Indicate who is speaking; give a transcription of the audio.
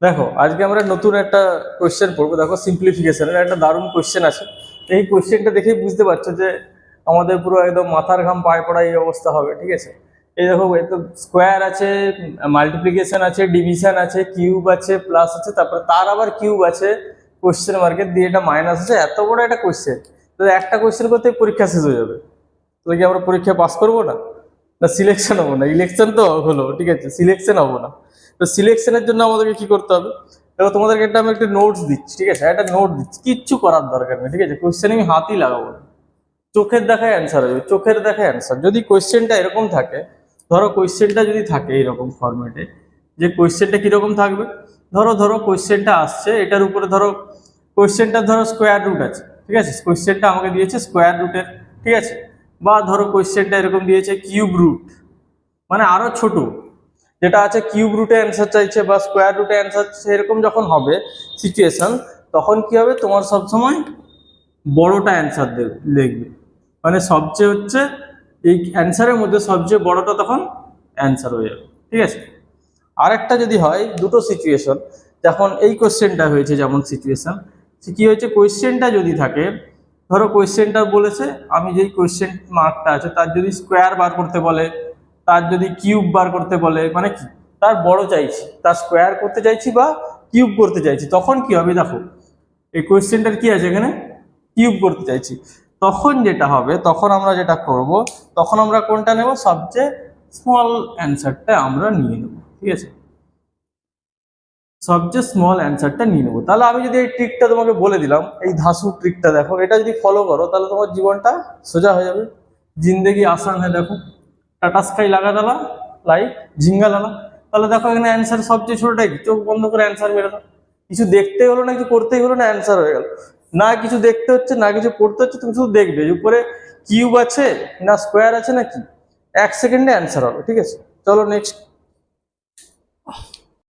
Speaker 1: দেখো আজকে আমরা নতুন একটা কোশ্চেন পড়বো। দেখো সিম্পলিফিকেশনের একটা দারুণ কোশ্চেন আছে। এই কোশ্চেনটা দেখেই বুঝতে পারছো যে আমাদের পুরো একদম মাথার ঘাম পায়ে পড়া এই অবস্থা হবে, ঠিক আছে। এই দেখো এই তো স্কোয়ার আছে, মাল্টিপ্লিকেশন আছে, ডিভিশন আছে, কিউব আছে, প্লাস আছে, তারপরে তার আবার কিউব আছে, কোশ্চেন মার্কেট দিয়ে এটা মাইনাস আছে। এত বড় একটা কোশ্চেন, তো একটা কোশ্চেন করতে পরীক্ষা শেষ হয়ে যাবে। তো কি আমরা পরীক্ষা পাস করবো না? না সিলেকশন হবো না? ইলেকশন তো হলো, ঠিক আছে, সিলেকশন হবো না। তো সিলেকশনের জন্য আমাদেরকে কি করতে হবে? দেখো তোমাদেরকে একটা আমি একটা নোটস দিচ্ছি, ঠিক আছে, একটা নোট দিচ্ছি, কিচ্ছু করার দরকার নেই, ঠিক আছে। কোশ্চেন আমি হাতই লাগাবো না, চোখের দেখায় অ্যান্সার হবে, চোখের দেখায় অ্যান্সার। যদি কোশ্চেনটা এরকম থাকে, ধরো কোশ্চেনটা যদি থাকে এইরকম ফরম্যাটে, যে কোশ্চেনটা কিরকম থাকবে, ধরো ধরো কোশ্চেনটা আসছে এটার উপরে, ধরো কোশ্চেনটা ধরো স্কোয়ার রুট আছে, ঠিক আছে, কোশ্চেনটা আমাকে দিয়েছে স্কোয়ার রুটের, ঠিক আছে। বা ধরো কোশ্চেনটা এরকম দিয়েছে কিউব রুট, মানে আরো ছোট, যেটা আছে কিউব রুটে অ্যান্সার চাইছে বা স্কোয়ার রুটে অ্যান্সার, সেরকম যখন হবে সিচুয়েশন, তখন কি হবে, তোমার সবসময় বড়টা অ্যান্সার লিখবে। মানে সবচেয়ে হচ্ছে এই অ্যান্সারের মধ্যে সবচেয়ে বড়টা তখন অ্যান্সার হয়ে যাবে, ঠিক আছে। আরেকটা যদি হয়, দুটো সিচুয়েশন, যখন এই কোশ্চেনটা হয়েছে যেমন সিচুয়েশন, কি হয়েছে, কোশ্চেনটা যদি থাকে, ধরো কোশ্চেনটা বলেছে আমি যেই কোশ্চেন মার্কটা আছে তার যদি স্কোয়ার বার করতে বলে, তার যদি কিউব বার করতে বলে, মানে কি তার বড় চাইছি, তার স্কোয়ার করতে চাইছি বা কিউব করতে চাইছি, তখন কি হবে দেখো, এই কোয়েশ্চেনটার কি আছে এখানে, কিউব করতে চাইছি। তখন যেটা হবে, তখন আমরা যেটা করব, তখন আমরা কোনটা নেব, সবচেয়ে স্মল অ্যান্সারটা আমরা নিয়ে নেব, ঠিক আছে, সবচেয়ে স্মল অ্যান্সারটা নিয়ে নেবো। তাহলে আমি যদি এই ট্রিকটা তোমাকে বলে দিলাম, এই ধাসু ট্রিকটা দেখো, এটা যদি ফলো করো তাহলে তোমার জীবনটা সোজা হয়ে যাবে, জিন্দেগি আসান হয়। দেখো টাটা স্কাই লাগা ডালা, লাইক ঝিঙ্গা লালা। তাহলে দেখো এখানে অ্যান্সার সবচেয়ে ছোটটাই, চোখ বন্ধ করে অ্যান্সার মেরে দাও। কিছু দেখতে হলো না, কিছু করতেই হলো না, অ্যান্সার হয়ে গেল। না কিছু দেখতে হচ্ছে না কিছু পড়তে হচ্ছে, তুমি শুধু দেখবে উপরে কিউব আছে না স্কোয়ার আছে না কি, 1 সেকেন্ডে অ্যান্সার হবে, ঠিক আছে। চলো নেক্সট।